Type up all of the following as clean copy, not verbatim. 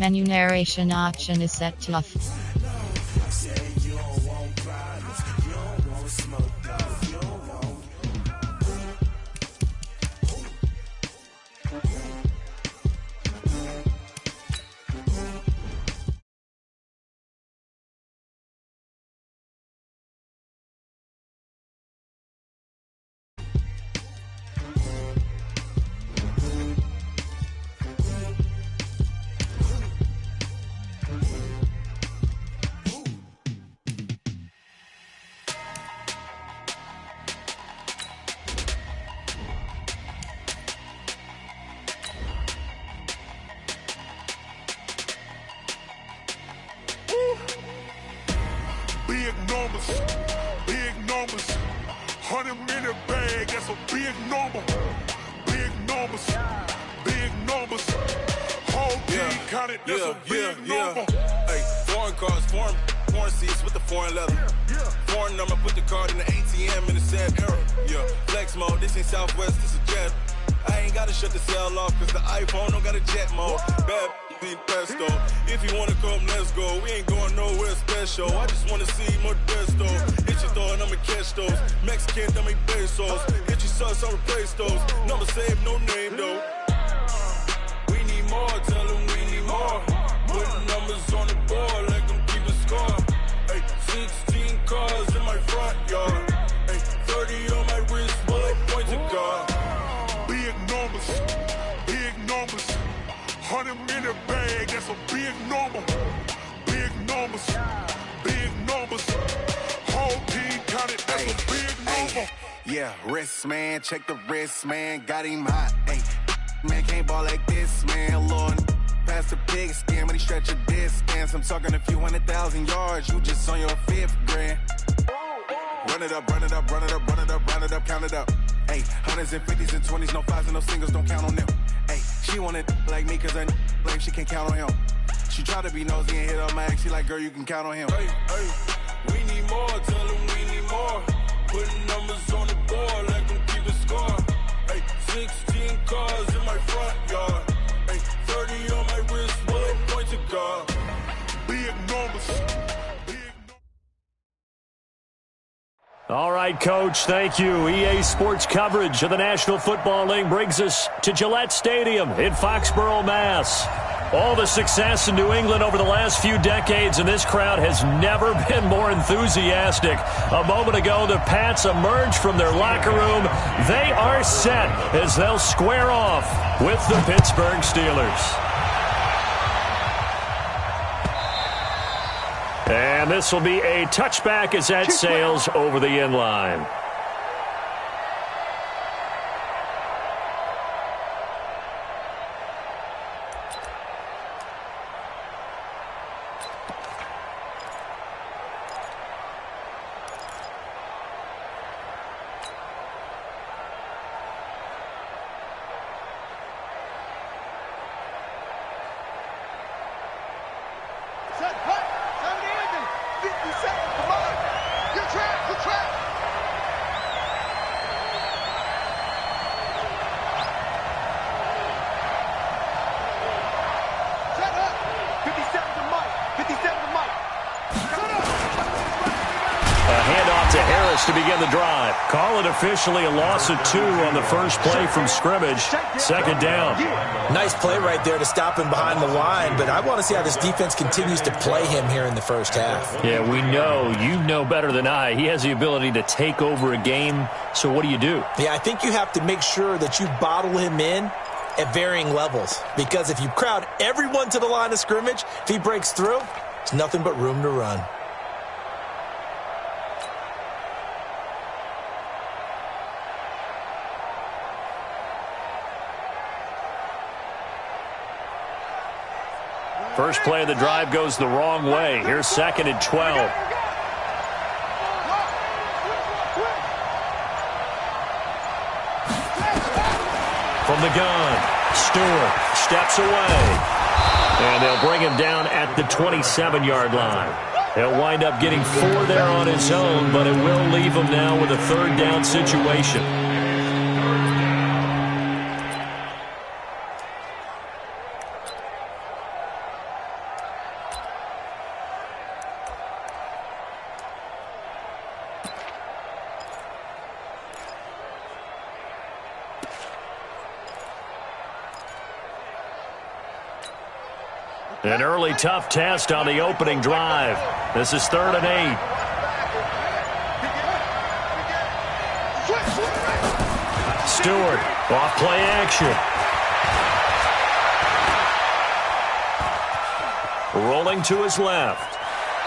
Menu narration option is set to off. Big numbers, 100-minute bag, that's a big number. Big numbers, whole team counted, that's a big number. Hey, foreign cars, foreign seats with the foreign leather. Foreign number, put the card in the ATM in the sad era. Yeah, flex mode, this ain't Southwest, this is jet. I ain't gotta shut the cell off, cause the iPhone don't got a jet mode. Bad need pesto. If you wanna come, let's go. We ain't going nowhere special. I just wanna see more desto. Hit your thought, I'ma catch those. Mexican, dummy pesos. Hit your sus, I'll replace those. Number saved, no name though. We need more, tell them we need more. Putting numbers on the board, like them keep a score. Hey, 16 cars in my front yard. Hey, 30 on my wrist, bullet point to God. Big numbers, 100-minute bag, that's a big number. Big numbers, whole team counted, that's a big number. Yeah, wrist man, check the wrist man, got him hot. Hey, man can't ball like this, man. Lord, past the pig skin when he stretch a distance. I'm talking a few 100,000 yards, you just on your 5th grand. Run it up, count it up. Hey, hundreds and 50s and 20s, no 5s and no singles, don't count on them. Hey, she want it like me cause I blame she can't count on him. She try to be nosy and hit up my ex, she like, girl, you can count on him. Hey, we need more, tell them we need more. Putting numbers on the board, like them keep a score. Hey, 16 cars in my front yard. Hey, 30 on my wrist, bullet point to God. Big numbers. All right, Coach, thank you. EA Sports coverage of the National Football League brings us to Gillette Stadium in Foxborough, Mass. All the success in New England over the last few decades, and this crowd has never been more enthusiastic. A moment ago, the Pats emerged from their locker room. They are set as they'll square off with the Pittsburgh Steelers. And this will be a touchback as that sails over the end line. To begin the drive. Call it officially a loss of 2 on the first play from scrimmage. Second down. Nice play right there to stop him behind the line, but I want to see how this defense continues to play him here in the first half. Yeah, we know. You know better than I. He has the ability to take over a game, so what do you do? Yeah, I think you have to make sure that you bottle him in at varying levels, because if you crowd everyone to the line of scrimmage, if he breaks through, there's nothing but room to run. First play of the drive goes the wrong way. Here's 2nd and 12. From the gun, Stewart steps away. And they'll bring him down at the 27-yard line. He'll wind up getting 4 there on his own, but it will leave him now with a 3rd down situation. An early tough test on the opening drive. This is 3rd and 8. Stewart, off play action. Rolling to his left.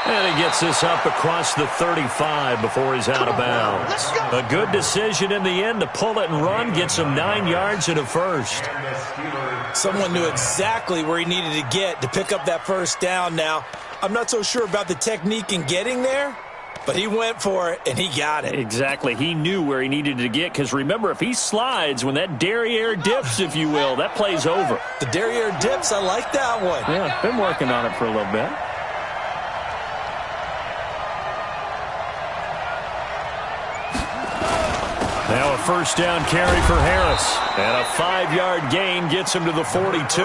And he gets this up across the 35 before he's out of bounds. A good decision in the end to pull it and run, gets him 9 yards and a first. Someone knew exactly where he needed to get to pick up that first down now. I'm not so sure about the technique in getting there, but he went for it, and he got it. Exactly. He knew where he needed to get, because remember, if he slides, when that derriere dips, if you will, that play's over. The derriere dips, I like that one. Yeah, been working on it for a little bit. Now a first down carry for Harris. And a 5-yard gain gets him to the 42.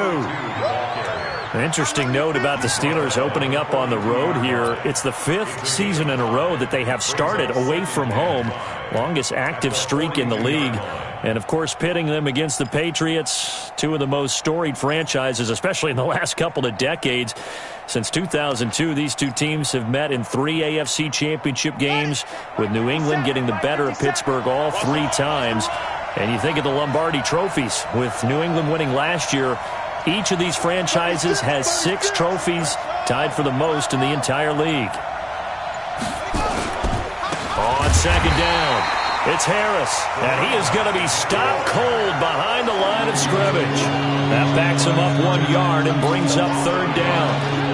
An interesting note about the Steelers opening up on the road here. It's the 5th season in a row that they have started away from home. Longest active streak in the league. And, of course, pitting them against the Patriots, two of the most storied franchises, especially in the last couple of decades. Since 2002, these two teams have met in 3 AFC championship games, with New England getting the better of Pittsburgh all 3 times. And you think of the Lombardi trophies, with New England winning last year. Each of these franchises has 6 trophies, tied for the most in the entire league. On second down, it's Harris, and he is going to be stopped cold behind the line of scrimmage. That backs him up 1 yard and brings up 3rd down.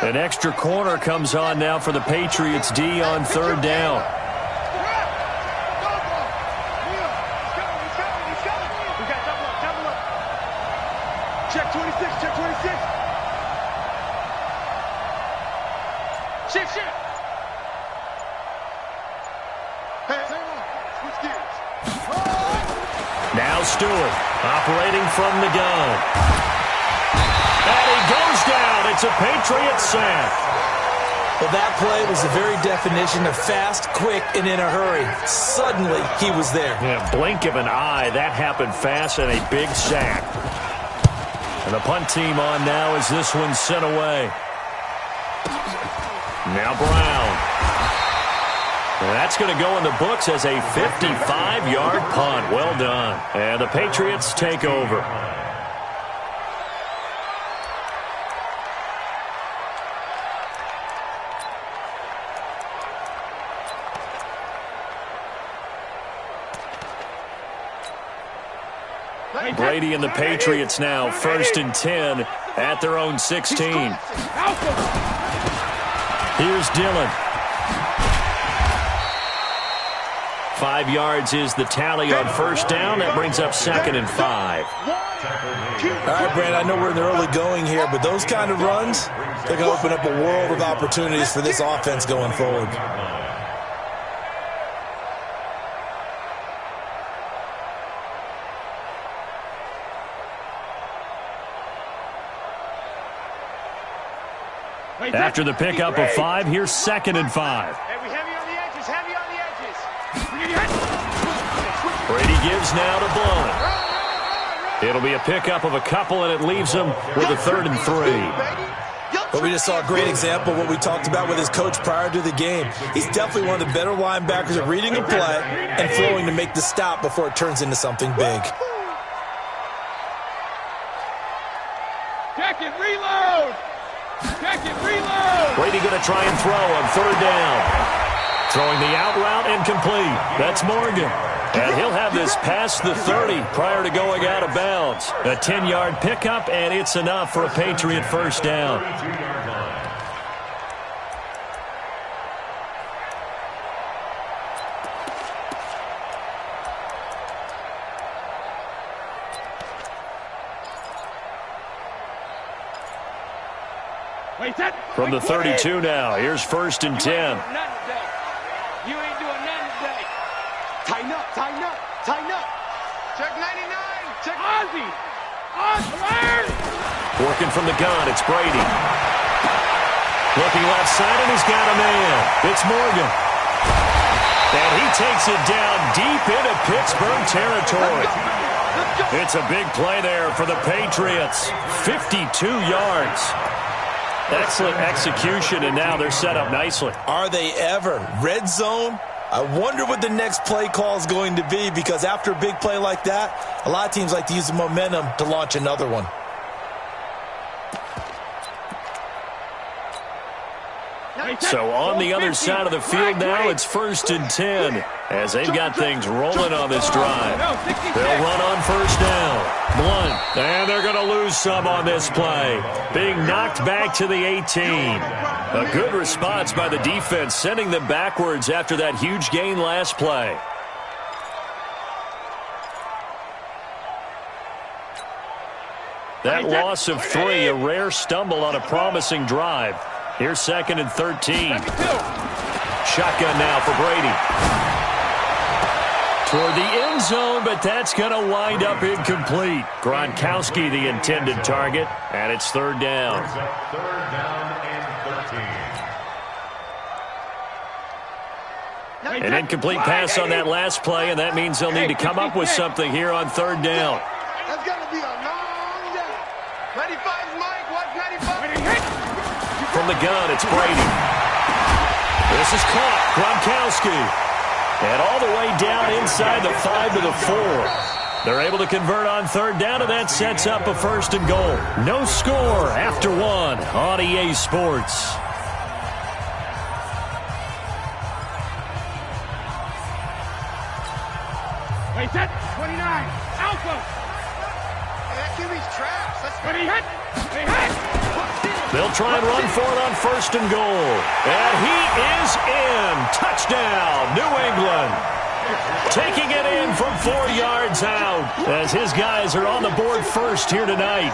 An extra corner comes on now for the Patriots D on 3rd down. Check 26, check 26. Shift. Hey, switch gears. Now Stewart operating from the gun. And he goes down. It's a Patriots sack. Well, that play was the very definition of fast, quick, and in a hurry. Suddenly, he was there. Yeah, blink of an eye. That happened fast, and a big sack. And the punt team on now as this one's sent away. Now Brown. And that's going to go in the books as a 55-yard punt. Well done. And the Patriots take over. Brady and the Patriots now 1st and 10 at their own 16. Here's Dillon. 5 yards is the tally on 1st down. That brings up 2nd and 5. All right, Brad, I know we're in the early going here, but those kind of runs, they're going to open up a world of opportunities for this offense going forward. After the pickup of 5, here's 2nd and 5. Heavy on the edges, heavy on the edges. Brady gives now to Blount. It'll be a pickup of a couple, and it leaves him with a 3rd and 3. But we just saw a great example of what we talked about with his coach prior to the game. He's definitely one of the better linebackers at reading a play and flowing to make the stop before it turns into something big. Check it, reload. Brady going to try and throw on 3rd down. Throwing the out route incomplete. That's Morgan. And he'll have this past the 30 prior to going out of bounds. A 10-yard pickup, and it's enough for a Patriot 1st down. From the 32 now, here's 1st and 10. You ain't doing nothing today. Tighten up. Check 99. Check Ozzy. Working from the gun, it's Brady. Looking left side, and he's got a man. It's Morgan. And he takes it down deep into Pittsburgh territory. It's a big play there for the Patriots. 52 yards. Excellent execution, and now they're set up nicely. Are they ever? Red zone? I wonder what the next play call is going to be, because after a big play like that, a lot of teams like to use the momentum to launch another one. So on the other side of the field now, it's 1st and 10 as they've got things rolling on this drive. They'll run on 1st down. Blunt, and they're going to lose some on this play. Being knocked back to the 18. A good response by the defense, sending them backwards after that huge gain last play. That loss of 3, a rare stumble on a promising drive. Here's 2nd and 13. Shotgun now for Brady. Toward the end zone, but that's going to wind up incomplete. Gronkowski, the intended target, and it's 3rd down. An incomplete pass on that last play, and that means they'll need to come up with something here on 3rd down. That's going to be a long day. 95's Mike. Watch 95. From the gun, it's Brady. This is caught. Gronkowski. And all the way down inside the 5 to the 4. They're able to convert on 3rd down, and that sets up a 1st and goal. No score after 1 on EA Sports. Hey, set. 29. Alpha. Hey, that QB's traps. That's what he hit. He hit. They'll try and run for it on 1st and goal. And he is in. Touchdown, New England. Taking it in from 4 yards out as his guys are on the board first here tonight.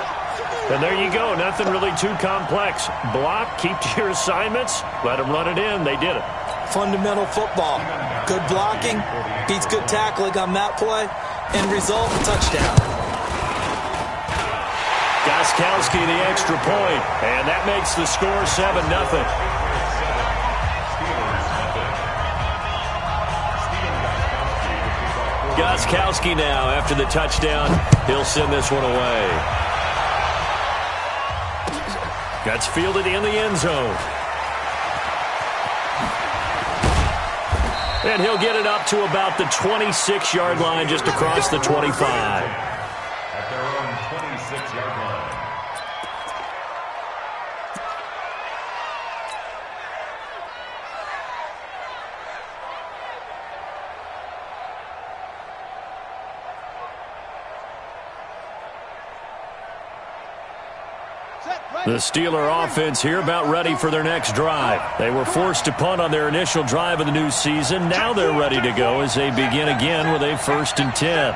And there you go. Nothing really too complex. Block, keep to your assignments, let them run it in. They did it. Fundamental football. Good blocking beats good tackling on that play. End result, touchdown. Gronkowski the extra point, and that makes the score 7-0. Gronkowski now, after the touchdown, he'll send this one away. Gets fielded in the end zone. And he'll get it up to about the 26-yard line, just across the 25. At their own 26-yard line. The Steeler offense here about ready for their next drive. They were forced to punt on their initial drive of the new season. Now they're ready to go as they begin again with a 1st and 10.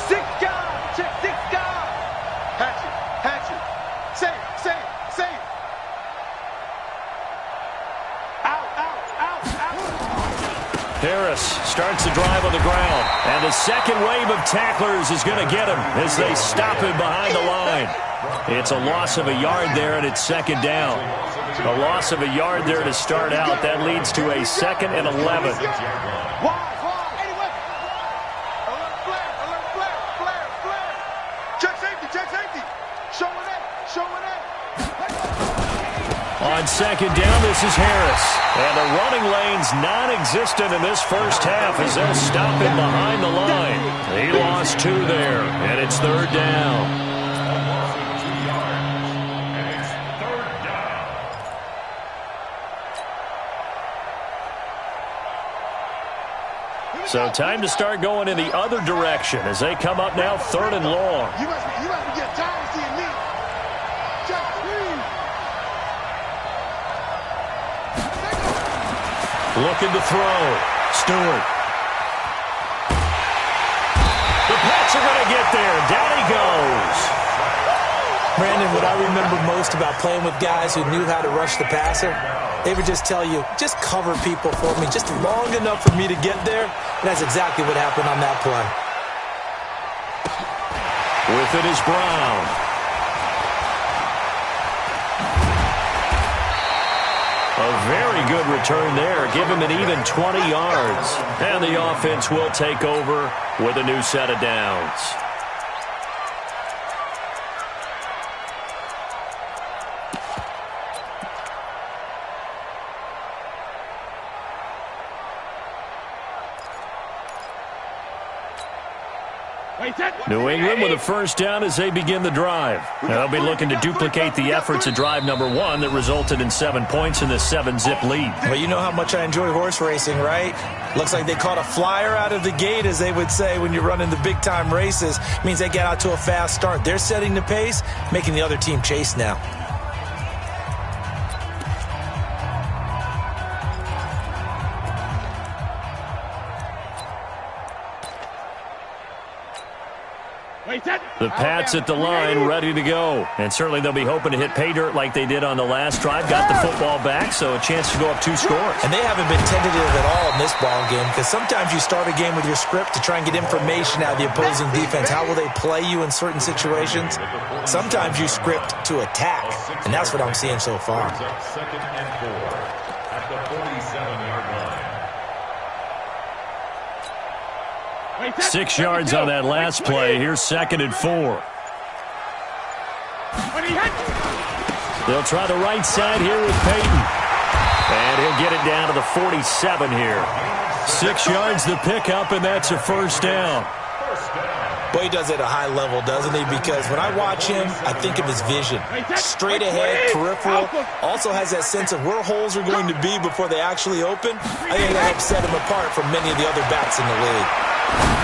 6 guys. Check 6 guys. Hatchet. Save. Out. Harris starts the drive on the ground. And the second wave of tacklers is going to get him as they stop him behind the line. It's a loss of a yard there, and it's 2nd down. A loss of a yard there to start out. That leads to a 2nd and 11. Wide. Anyway. Alert flare. Check safety. Showing it. On 2nd down, this is Harris. And the running lane's non-existent in this first half as they'll stop him behind the line. He lost 2 there, and it's 3rd down. So time to start going in the other direction as they come up now 3rd and long. You must be getting tired of seeing me. Check, please. Looking to throw. Stewart. The Pats are going to get there. Down he goes. Brandon, what I remember most about playing with guys who knew how to rush the passer, they would just tell you, just cover people for me, just long enough for me to get there. And that's exactly what happened on that play. With it is Brown. A very good return there. Give him an even 20 yards. And the offense will take over with a new set of downs. New England with a first down as they begin the drive. They'll be looking to duplicate the efforts of drive number 1 that resulted in 7 points in this 7-zip lead. Well, you know how much I enjoy horse racing, right? Looks like they caught a flyer out of the gate, as they would say when you're running the big-time races. Means they get out to a fast start. They're setting the pace, making the other team chase now. The Pats at the line, ready to go. And certainly they'll be hoping to hit pay dirt like they did on the last drive. Got the football back, so a chance to go up 2 scores. And they haven't been tentative at all in this ball game, because sometimes you start a game with your script to try and get information out of the opposing defense. How will they play you in certain situations? Sometimes you script to attack, and that's what I'm seeing so far. Second and 4 at the 47-yard line. 6 yards on that last play. Here's 2nd and 4. They'll try the right side here with Peyton. And he'll get it down to the 47 here. 6 yards the pickup, and that's a first down. Boy, he does it at a high level, doesn't he? Because when I watch him, I think of his vision. Straight ahead, peripheral. Also has that sense of where holes are going to be before they actually open. I think that helps set him apart from many of the other backs in the league.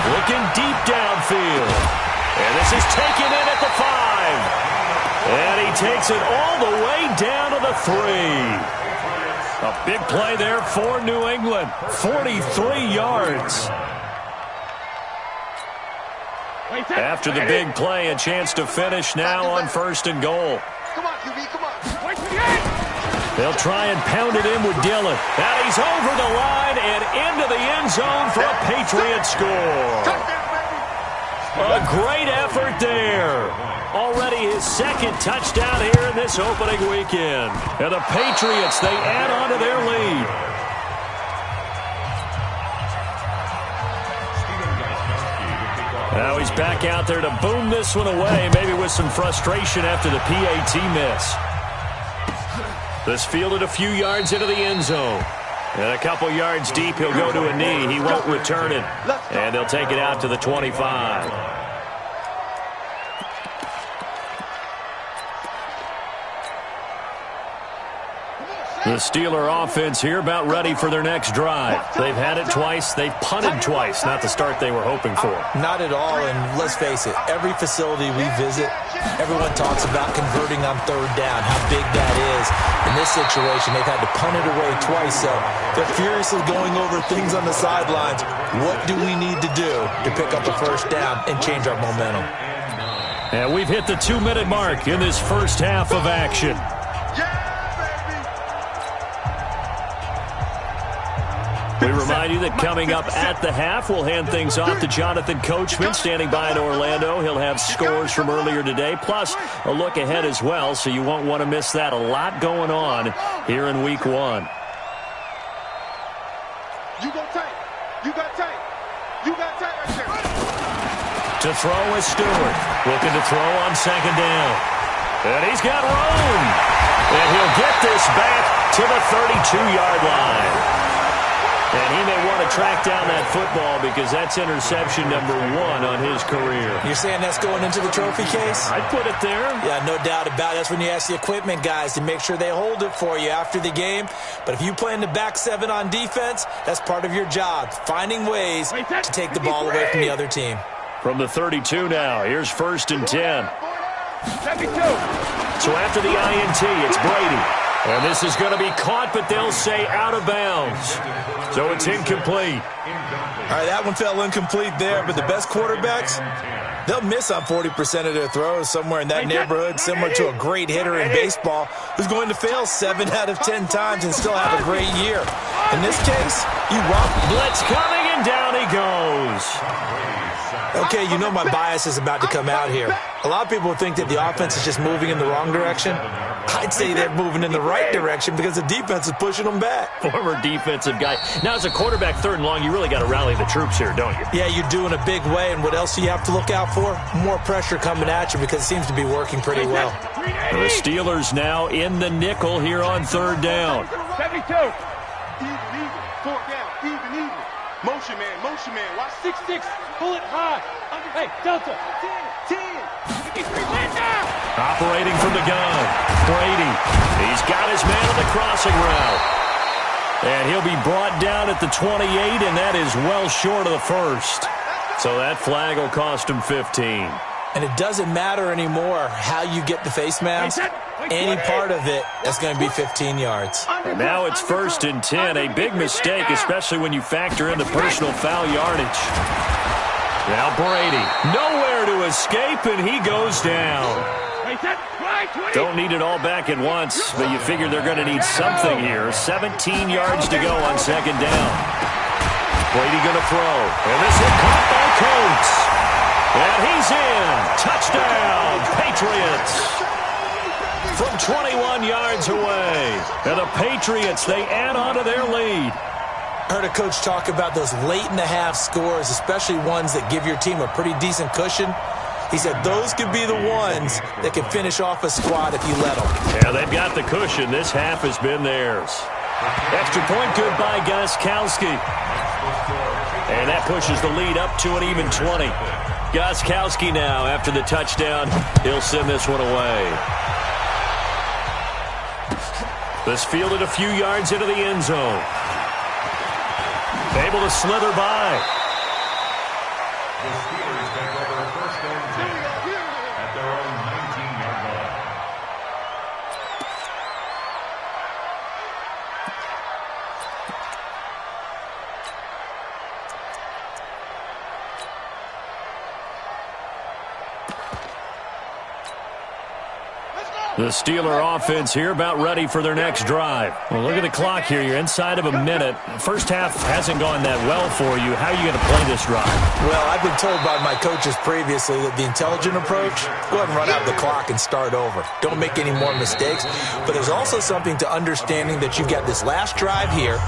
Looking deep downfield. And this is taken in at the 5. And he takes it all the way down to the 3. A big play there for New England. 43 yards. After the big play, a chance to finish now on 1st and goal. Come on, QB, come on. They'll try and pound it in with Dillon. And he's over the line and into the end zone for a Patriot score. A great effort there. Already his 2nd touchdown here in this opening weekend. And the Patriots, they add on to their lead. Now he's back out there to boom this one away, maybe with some frustration after the PAT miss. This fielded a few yards into the end zone. And a couple yards deep, he'll go to a knee. He won't return it. And they'll take it out to the 25. The Steeler offense here about ready for their next drive. They've had it twice. They've punted twice. Not the start they were hoping for. Not at all, and let's face it, every facility we visit, everyone talks about converting on 3rd down, how big that is. In this situation, they've had to punt it away twice, so they're furiously going over things on the sidelines. What do we need to do to pick up a first down and change our momentum? And we've hit the 2-minute mark in this first half of action. We remind you that coming up at the half, we'll hand things off to Jonathan Coachman standing by in Orlando. He'll have scores from earlier today, plus a look ahead as well, so you won't want to miss that. A lot going on here in Week 1. You go tight. You got tight. You got tight right there. To throw is Stewart. Looking to throw on 2nd down. And he's got room. And he'll get this back to the 32-yard line. And he may want to track down that football because that's interception number 1 on his career. You're saying that's going into the trophy case? I'd put it there. Yeah, no doubt about it. That's when you ask the equipment guys to make sure they hold it for you after the game. But if you play in the back 7 on defense, that's part of your job, finding ways to take the ball away from the other team. From the 32 now, here's 1st and 10. 72. So after the INT, it's Brady. And this is going to be caught, but they'll say out of bounds. So it's incomplete. All right, that one fell incomplete there, but the best quarterbacks, they'll miss on 40% of their throws somewhere in that neighborhood, similar to a great hitter in baseball who's going to fail 7 out of 10 times and still have a great year. In this case, you rock. Blitz coming, and down he goes. Okay, you know my bias is about to come out here. A lot of people think that the offense is just moving in the wrong direction. I'd say they're moving in the right direction because the defense is pushing them back. Former defensive guy. Now, as a quarterback, 3rd and long, you really got to rally the troops here, don't you? Yeah, you do in a big way, and what else do you have to look out for? More pressure coming at you because it seems to be working pretty well. The Steelers now in the nickel here on 3rd down. 72. Even. 4th down. Even. Motion man. Watch 6-6. Pull it high. Hey, Delta. 10. Operating from the gun. Brady. He's got his man on the crossing route. And he'll be brought down at the 28, and that is well short of the 1st. So that flag will cost him 15. And it doesn't matter anymore how you get the face mask. Any part of it, that's going to be 15 yards. And now it's 1st and 10. A big mistake, especially when you factor in the personal foul yardage. Now Brady, nowhere to escape, and he goes down. Don't need it all back at once, but you figure they're going to need something here. 17 yards to go on 2nd down. Brady going to throw. And this is caught by Coates. And he's in. Touchdown, Patriots. From 21 yards away. And the Patriots, they add on to their lead. I heard a coach talk about those late-in-the-half scores, especially ones that give your team a pretty decent cushion. He said those could be the ones that can finish off a squad if you let them. Yeah, they've got the cushion. This half has been theirs. Extra point good by Gostkowski. And that pushes the lead up to an even 20. Gostkowski now, after the touchdown, he'll send this one away. This fielded a few yards into the end zone. Able to slither by. The Steelers take over 1st and 10 at their own 19-yard line. The Steeler offense here about ready for their next drive. Well, look at the clock here. You're inside of a minute. First half hasn't gone that well for you. How are you going to play this drive? Well, I've been told by my coaches previously that the intelligent approach, go ahead and run out the clock and start over. Don't make any more mistakes. But there's also something to understanding that you've got this last drive here.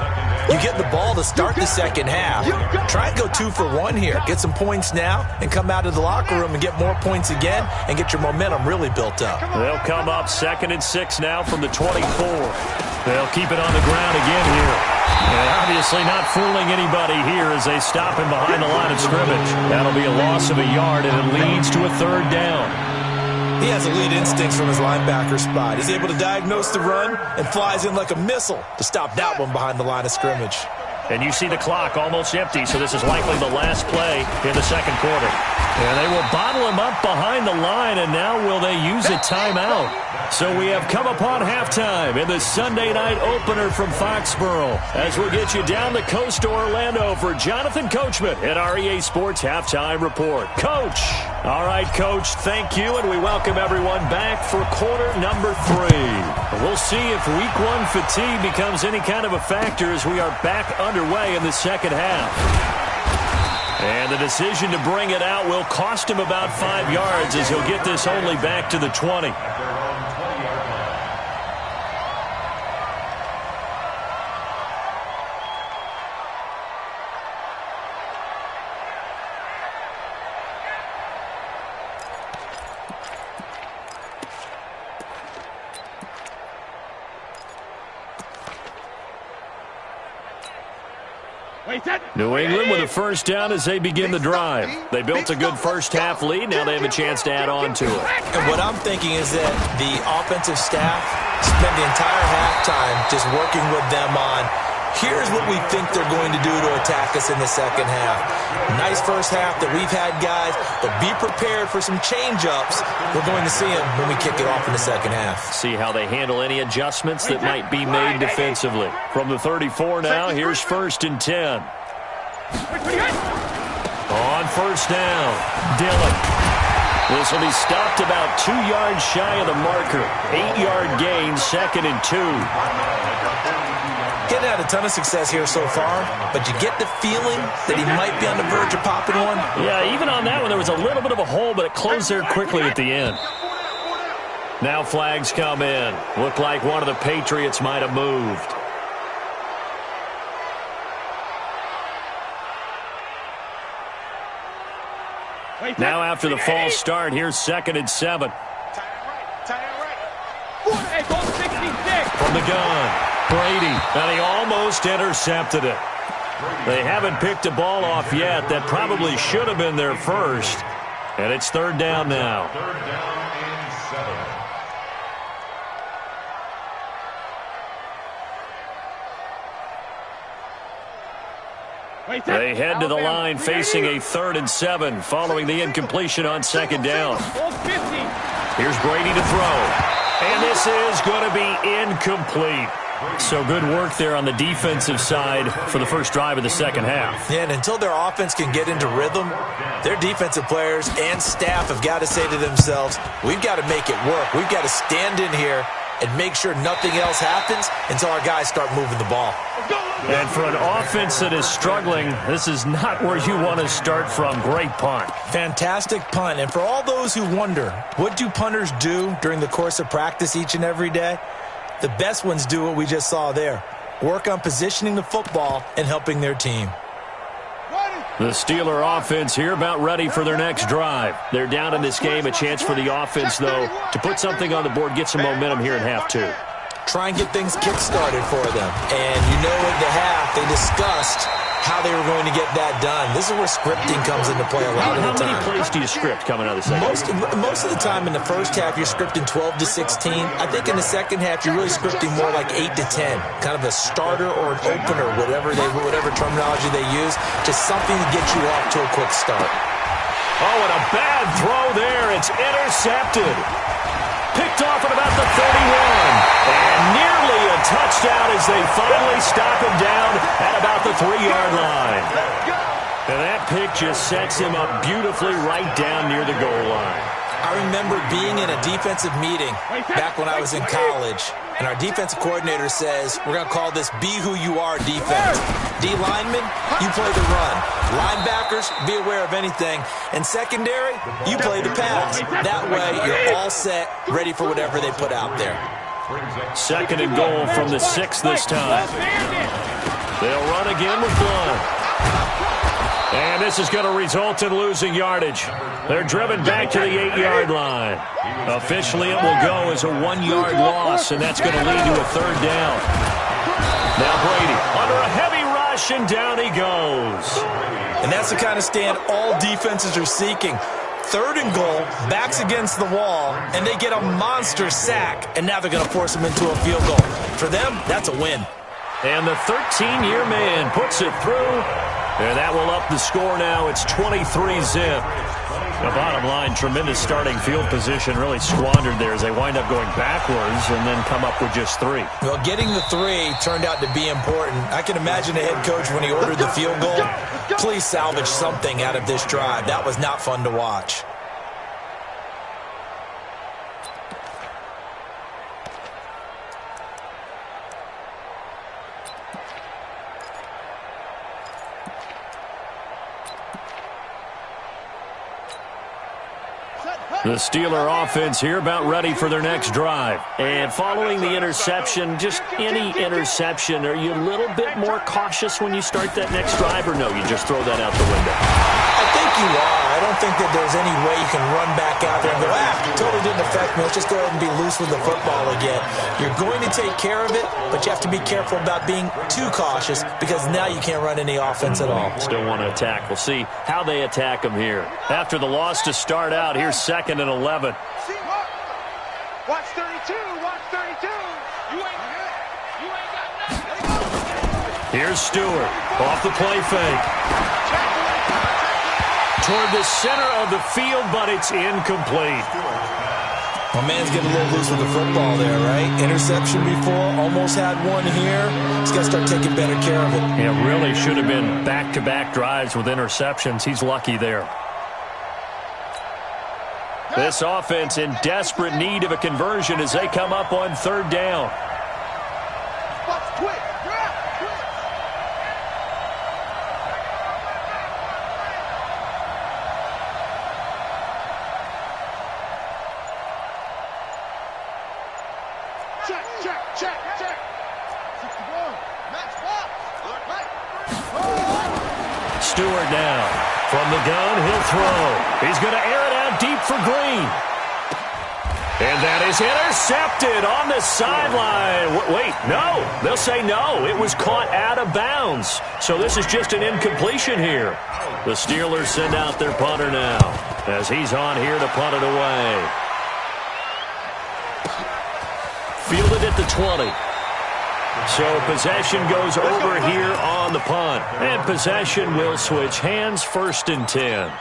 You get the ball to start the second half. Try and go 2 for 1 here. Get some points now and come out of the locker room and get more points again and get your momentum really built up. They'll come up 2nd and 6 now from the 24. They'll keep it on the ground again here. And obviously not fooling anybody here as they stop him behind the line of scrimmage. That'll be a loss of a yard, and it leads to a 3rd down. He has elite instincts from his linebacker spot. He's able to diagnose the run and flies in like a missile to stop that one behind the line of scrimmage. And you see the clock almost empty, so this is likely the last play in the 2nd quarter. And they will bottle him up behind the line, and now will they use a timeout? So we have come upon halftime in the Sunday night opener from Foxborough as we'll get you down the coast to Orlando for Jonathan Coachman at our EA Sports Halftime Report. Coach! All right, Coach, thank you, and we welcome everyone back for quarter number 3. We'll see if week 1 fatigue becomes any kind of a factor as we are back underway in the second half. And the decision to bring it out will cost him about 5 yards as he'll get this only back to the 20. New England with a first down as they begin the drive. They built a good first half lead. Now they have a chance to add on to it. And what I'm thinking is that the offensive staff spent the entire halftime just working with them on, here's what we think they're going to do to attack us in the second half. Nice first half that we've had, guys, but be prepared for some change-ups. We're going to see them when we kick it off in the second half. See how they handle any adjustments that might be made defensively. From the 34 now, here's 1st and 10. On first down, Dillon. This will be stopped about 2 yards shy of the marker. 8-yard gain, 2nd and 2. getting had a ton of success here so far, but you get the feeling that he might be on the verge of popping one. Yeah, even on that one, there was a little bit of a hole, but it closed there quickly at the end. Now flags come in. Looked like one of the Patriots might have moved. Now after the false start, here's 2nd and 7. From the gun, Brady, and he almost intercepted it. They haven't picked a ball off yet. That probably should have been their first. And it's 3rd down now. 3rd down and 7. They head to the line facing a 3rd and 7 following the incompletion on 2nd down. Here's Brady to throw. And this is going to be incomplete. So good work there on the defensive side for the first drive of the second half. Yeah, and until their offense can get into rhythm, their defensive players and staff have got to say to themselves, we've got to make it work. We've got to stand in here and make sure nothing else happens until our guys start moving the ball. And for an offense that is struggling, this is not where you want to start from. Great punt. Fantastic punt. And for all those who wonder, what do punters do during the course of practice each and every day? The best ones do what we just saw there. Work on positioning the football and helping their team. The Steeler offense here about ready for their next drive. They're down in this game. A chance for the offense, though, to put something on the board, get some momentum here in half 2. Try and get things kick-started for them. And you know at the half, they discussed how they were going to get that done. This is where scripting comes into play a lot of the time. How many plays do you script coming out of the second half? Most of the time in the first half, you're scripting 12 to 16. I think in the second half, you're really scripting more like 8 to 10. Kind of a starter or an opener, whatever terminology they use. Just something to get you off to a quick start. Oh, and a bad throw there. It's intercepted. Picked off at about the 31. And nearly a touchdown as they finally stop him down at about the 3-yard line. And that pick just sets him up beautifully right down near the goal line. I remember being in a defensive meeting back when I was in college, and our defensive coordinator says, we're going to call this Be Who You Are defense. D linemen, you play the run. Linebackers, be aware of anything. And secondary, you play the pass. That way, you're all set, ready for whatever they put out there. 2nd and goal from the 6 this time. They'll run again with Blunt. And this is going to result in losing yardage. They're driven back to the 8-yard line. Officially, it will go as a 1-yard loss, and that's going to lead to a 3rd down. Now Brady under a heavy rush, and down he goes. And that's the kind of stand all defenses are seeking. 3rd and goal, backs against the wall, and they get a monster sack, and now they're going to force them into a field goal. For them, that's a win. And the 13-year man puts it through. And that will up the score now. It's 23-zip. The bottom line, tremendous starting field position, really squandered there as they wind up going backwards and then come up with just 3. Well, getting the 3 turned out to be important. I can imagine the head coach when he ordered the field goal. Please salvage something out of this drive. That was not fun to watch. The Steeler offense here about ready for their next drive. And following the interception, just any interception, are you a little bit more cautious when you start that next drive, or no, you just throw that out the window? I think you are. I don't think that there's any way you can run back out there and go, totally didn't affect me. Let's just go ahead and be loose with the football again. You're going to take care of it, but you have to be careful about being too cautious because now you can't run any offense at all. Still want to attack. We'll see how they attack them here. After the loss to start out, here's 2nd and 11. Watch 32. Watch 32. You ain't got nothing. Here's Stewart off the play fake. Toward the center of the field, but it's incomplete. My man's getting a little loose with the football there, right? Interception before, almost had one here. He's got to start taking better care of it. Yeah, really should have been back-to-back drives with interceptions. He's lucky there. This offense in desperate need of a conversion as they come up on 3rd down. Check, check, check, check. 61. Match box. Stewart now. From the gun, he'll throw. He's going to air it out deep for Green. And that is intercepted on the sideline. Wait, no. They'll say no. It was caught out of bounds. So this is just an incompletion here. The Steelers send out their punter now as he's on here to punt it away. Fielded at the 20. So possession goes over here on the punt. And possession will switch hands, 1st and 10.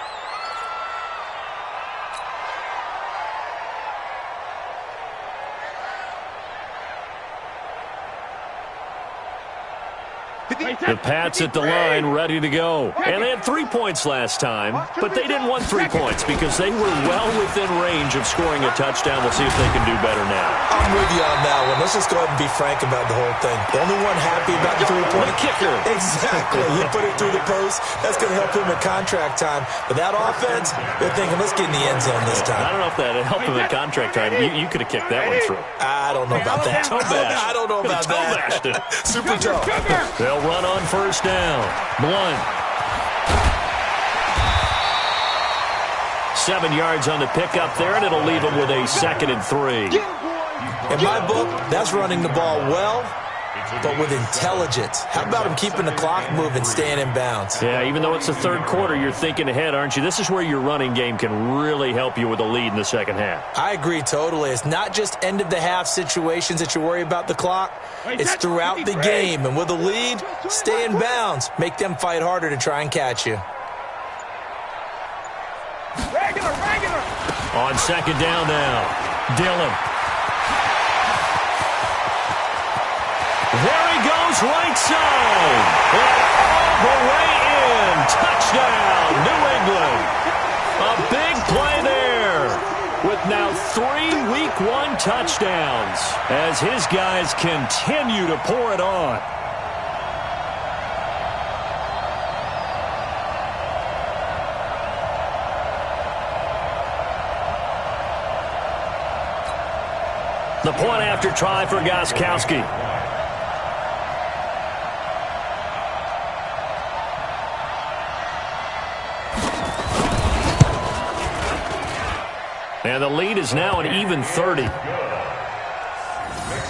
The Pats at the line, ready to go. And they had 3 points last time, but they didn't want 3 points because they were well within range of scoring a touchdown. We'll see if they can do better now. I'm with you on that one. Let's just go ahead and be frank about the whole thing. The only one happy about the 3-point kicker. Exactly. You put it through the post. That's going to help him at contract time. But that offense, they're thinking, let's get in the end zone this time. I don't know if that helped him at contract time. You could have kicked that one through. I don't know about that. I don't know about that. Super tough. They'll run on 1st down. Blunt. 7 yards on the pickup there, and it'll leave them with a 2nd and 3. In my book, that's running the ball well, but with intelligence. How about him keeping the clock moving, staying in bounds? Yeah, even though it's the 3rd quarter, you're thinking ahead, aren't you? This is where your running game can really help you with a lead in the 2nd half. I agree totally. It's not just end-of-the-half situations that you worry about the clock. It's throughout the game. And with a lead, stay in bounds. Make them fight harder to try and catch you. Regular. On 2nd down now, Dillon. There he goes, right side. And all the way in. Touchdown, New England. A big play there with now 3 Week 1 touchdowns as his guys continue to pour it on. The point after try for Gostkowski. And the lead is now an even 30. Makes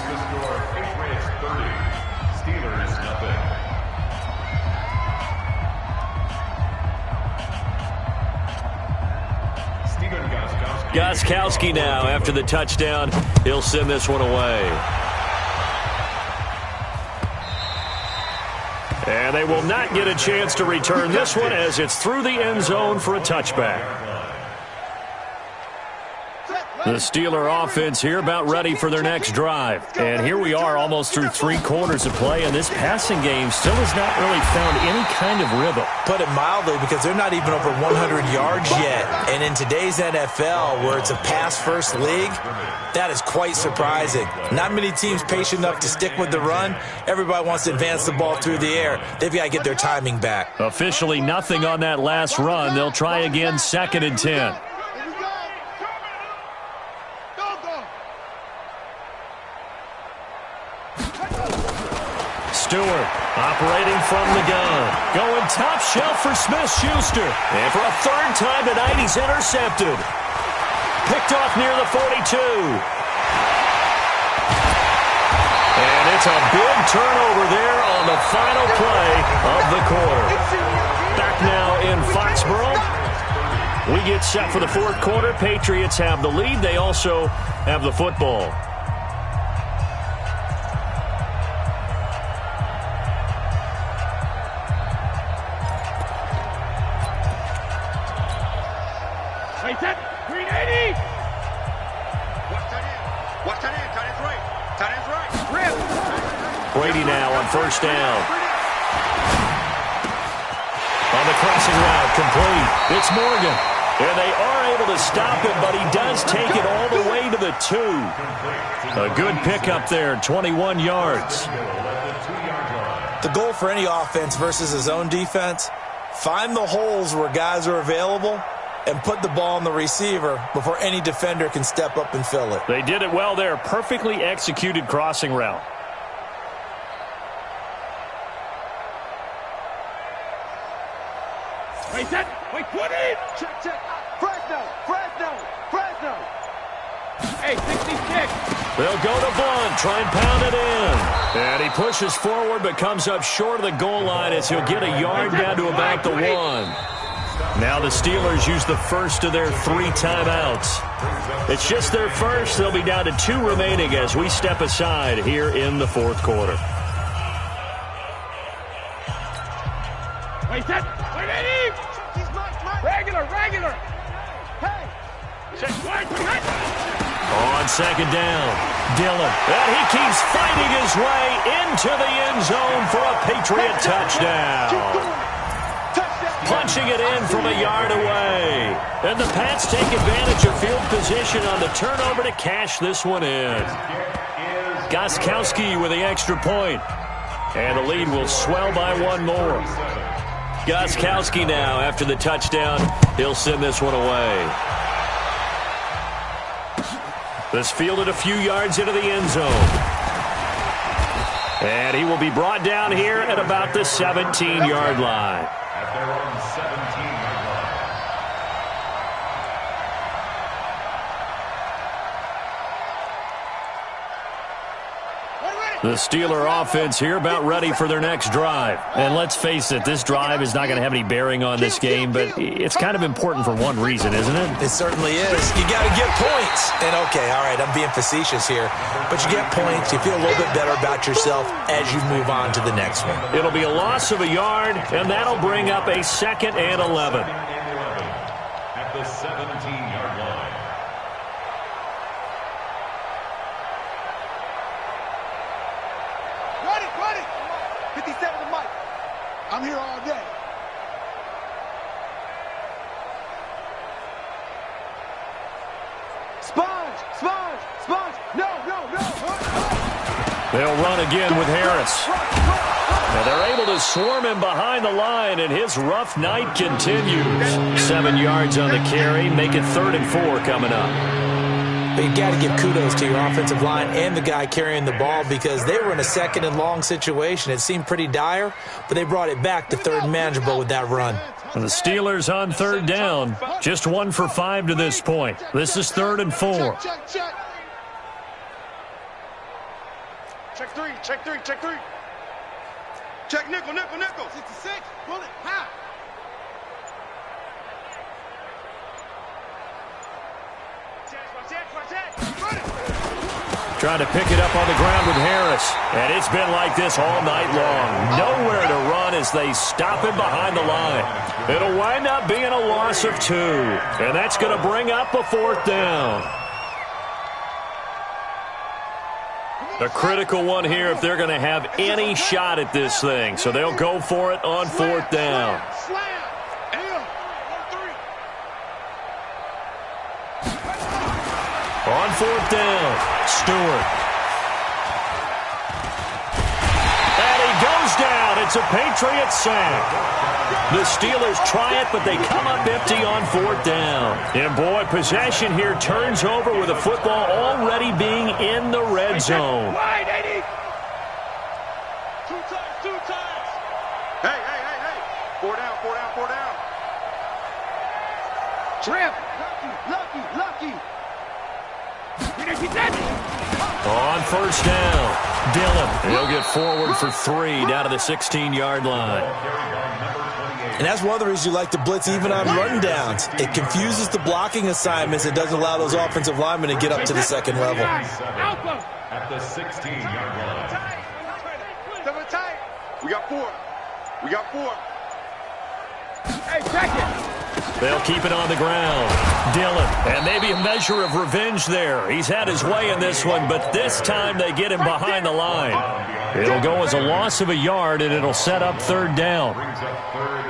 the score Patriots 30, Steelers nothing. Gostkowski now after the touchdown. He'll send this one away. And they will not get a chance to return this one as it's through the end zone for a touchback. The Steeler offense here about ready for their next drive. And here we are almost through 3 quarters of play, and this passing game still has not really found any kind of rhythm. Put it mildly, because they're not even over 100 yards yet. And in today's NFL, where it's a pass-first league, that is quite surprising. Not many teams patient enough to stick with the run. Everybody wants to advance the ball through the air. They've got to get their timing back. Officially nothing on that last run. They'll try again, 2nd and 10. Stewart operating from the gun. Going top shelf for Smith-Schuster. And for a 3rd time tonight, he's intercepted. Picked off near the 42. And it's a big turnover there on the final play of the quarter. Back now in Foxborough. We get set for the 4th quarter. Patriots have the lead. They also have the football. Brady now on 1st down. On the crossing route, complete. It's Morgan. And they are able to stop him, but he does take it all the way to the 2. A good pickup there, 21 yards. The goal for any offense versus his own defense, find the holes where guys are available and put the ball on the receiver before any defender can step up and fill it. They did it well there. Perfectly executed crossing route. Wait, set. Wait, 20. Check, check. Fresno. Hey, 66. They'll go to Blunt, try and pound it in. And he pushes forward but comes up short of the goal line as he'll get a yard down to about the 1. Now the Steelers use the first of their 3 timeouts. It's just their first. They'll be down to 2 remaining as we step aside here in the 4th quarter. Wait, set. Wait, Eddie. Regular. Hey. Check, wait. On 2nd down, Dillon. And he keeps fighting his way into the end zone for a Patriot touchdown. Punching it in from a yard away. And the Pats take advantage of field position on the turnover to cash this one in. Gostkowski with the extra point. And the lead will swell by 1 more. Gostkowski now, after the touchdown, he'll send this one away. This fielded a few yards into the end zone. And he will be brought down here at about the 17-yard line. At their own 17-yard line. The Steeler offense here about ready for their next drive. And let's face it, this drive is not going to have any bearing on this game, but it's kind of important for one reason, isn't it? It certainly is. You got to get points. And okay, all right, I'm being facetious here, but you get points, you feel a little bit better about yourself as you move on to the next one. It'll be a loss of a yard, and that'll bring up a 2nd and 11. At the 17-yard line. Ready. 57 to Mike. I'm here all day. Sponge. No. They'll run again with Harris. Now they're able to swarm him behind the line, and his rough night continues. 7 yards on the carry, make it 3rd and 4 coming up. But you got to give kudos to your offensive line and the guy carrying the ball because they were in a 2nd and long situation. It seemed pretty dire, but they brought it back to 3rd and manageable with that run. And the Steelers on 3rd down, just 1 for 5 to this point. This is 3rd and 4. Check three. Check nickel. 66. Bullet. High. Trying to pick it up on the ground with Harris. And it's been like this all night long. Nowhere to run as they stop him behind the line. It'll wind up being a loss of 2. And that's going to bring up a 4th down. A critical one here if they're going to have any shot at this thing. So they'll go for it on 4th down. On 4th down, Stewart. And he goes down. It's a Patriot sack. The Steelers try it, but they come up empty on 4th down. And boy, possession here turns over with the football already being in the red zone. Wide, 80. Two times. Hey. 4 down. Trip. Lucky. On 1st down, Dillon. He'll get forward for 3 down to the 16-yard line. And that's one of the reasons you like to blitz even on rundowns. It confuses the blocking assignments. It doesn't allow those offensive linemen to get up to the 2nd level. At the 16-yard line. We got 4. Hey, check it. They'll keep it on the ground. Dillon, and maybe a measure of revenge there. He's had his way in this one, but this time they get him behind the line. It'll go as a loss of a yard, and it'll set up 3rd down. Brings up 3rd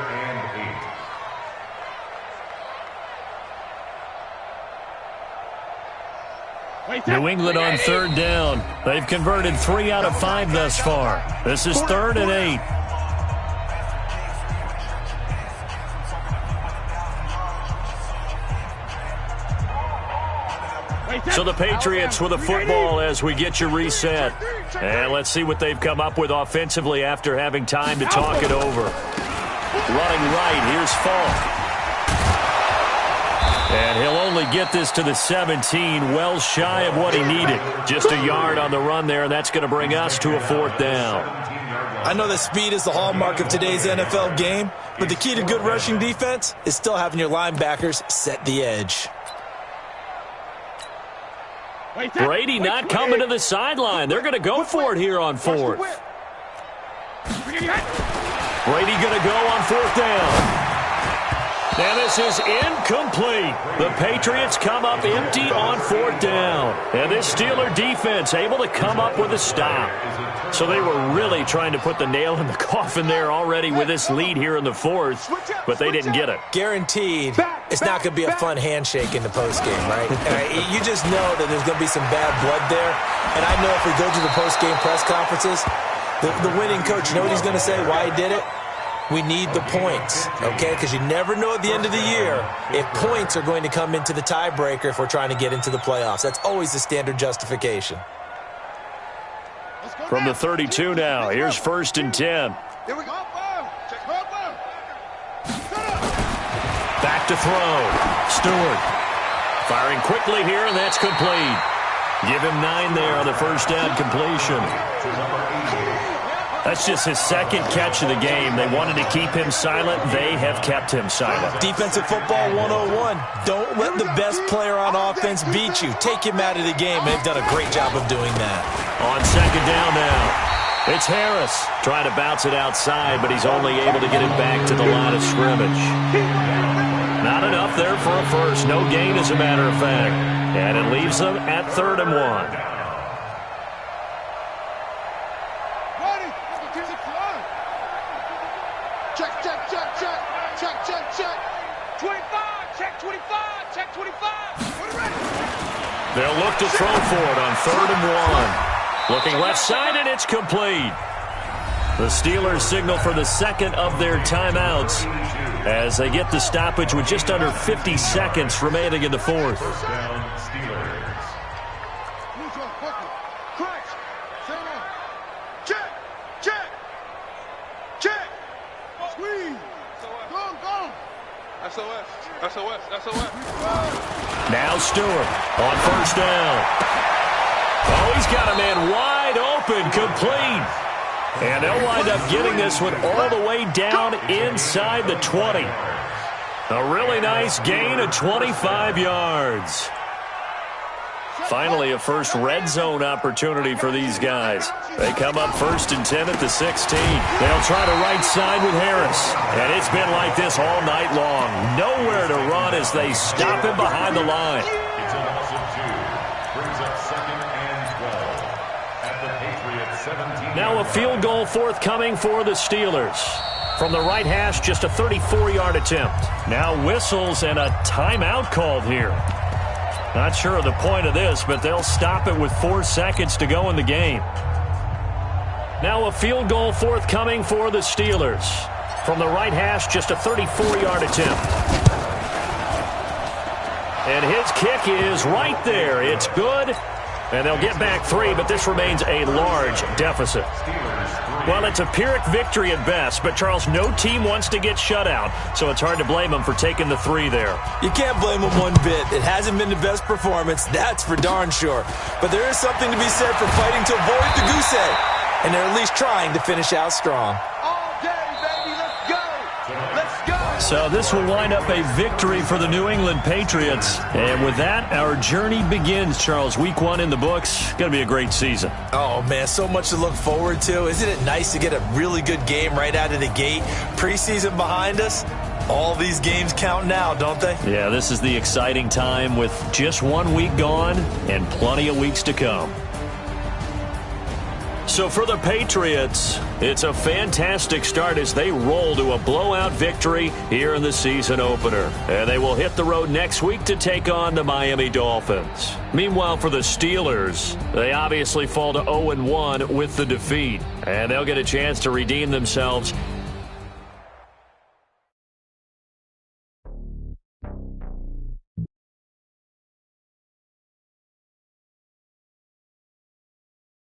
and 8. New England on 3rd down. They've converted 3 out of 5 thus far. This is 3rd and 8. So the Patriots with a football as we get you reset. And let's see what they've come up with offensively after having time to talk it over. Running right, here's Falk. And he'll only get this to the 17, well shy of what he needed. Just a yard on the run there, and that's going to bring us to a 4th down. I know that speed is the hallmark of today's NFL game, but the key to good rushing defense is still having your linebackers set the edge. Brady not coming to the sideline. They're going to go for it here on 4th. Brady going to go on 4th down. And this is incomplete. The Patriots come up empty on 4th down. And this Steeler defense able to come up with a stop. So they were really trying to put the nail in the coffin there already with this lead here in the 4th, but they didn't get it. Guaranteed it's not going to be a fun handshake in the postgame, right? You just know that there's going to be some bad blood there. And I know if we go to the postgame press conferences, the winning coach, you know what he's going to say, why he did it? We need the points, okay? Because you never know at the end of the year if points are going to come into the tiebreaker if we're trying to get into the playoffs. That's always the standard justification. From the 32 now, here's 1st and 10. Here we go. Back to throw. Stewart firing quickly here, and that's complete. Give him 9 there on the 1st down completion. That's just his 2nd catch of the game. They wanted to keep him silent. They have kept him silent. Defensive football 101. Don't let the best player on offense beat you. Take him out of the game. They've done a great job of doing that. On 2nd down now, it's Harris trying to bounce it outside, but he's only able to get it back to the line of scrimmage. Not enough there for a first. No gain, as a matter of fact. And it leaves them at 3rd and 1. They'll look to throw for it on 3rd and 1. Looking left side, and it's complete. The Steelers signal for the 2nd of their timeouts as they get the stoppage with just under 50 seconds remaining in the 4th. Now Stewart on 1st down. Oh, he's got a man wide open, complete. And they'll wind up getting this one all the way down inside the 20. A really nice gain of 25 yards. Finally, a first red zone opportunity for these guys. They come up 1st and 10 at the 16. They'll try to right side with Harris. And it's been like this all night long. Nowhere to run as they stop him behind the line. It's a loss of 2. Brings up 2nd and 12 at the Patriots 17. Now a field goal forthcoming for the Steelers. From the right hash, just a 34-yard attempt. Now whistles and a timeout called here. Not sure of the point of this, but they'll stop it with 4 seconds to go in the game. Now a field goal forthcoming for the Steelers. From the right hash, just a 34-yard attempt. And his kick is right there. It's good. And they'll get back 3, but this remains a large deficit. Well, it's a Pyrrhic victory at best, but, Charles, no team wants to get shut out, so it's hard to blame them for taking the 3 there. You can't blame them one bit. It hasn't been the best performance, that's for darn sure. But there is something to be said for fighting to avoid the goose egg, and they're at least trying to finish out strong. So this will wind up a victory for the New England Patriots. And with that, our journey begins, Charles. Week 1 in the books. Going to be a great season. Oh, man, so much to look forward to. Isn't it nice to get a really good game right out of the gate? Preseason behind us. All these games count now, don't they? Yeah, this is the exciting time with just 1 week gone and plenty of weeks to come. So for the Patriots, it's a fantastic start as they roll to a blowout victory here in the season opener. And they will hit the road next week to take on the Miami Dolphins. Meanwhile, for the Steelers, they obviously fall to 0-1 with the defeat. And they'll get a chance to redeem themselves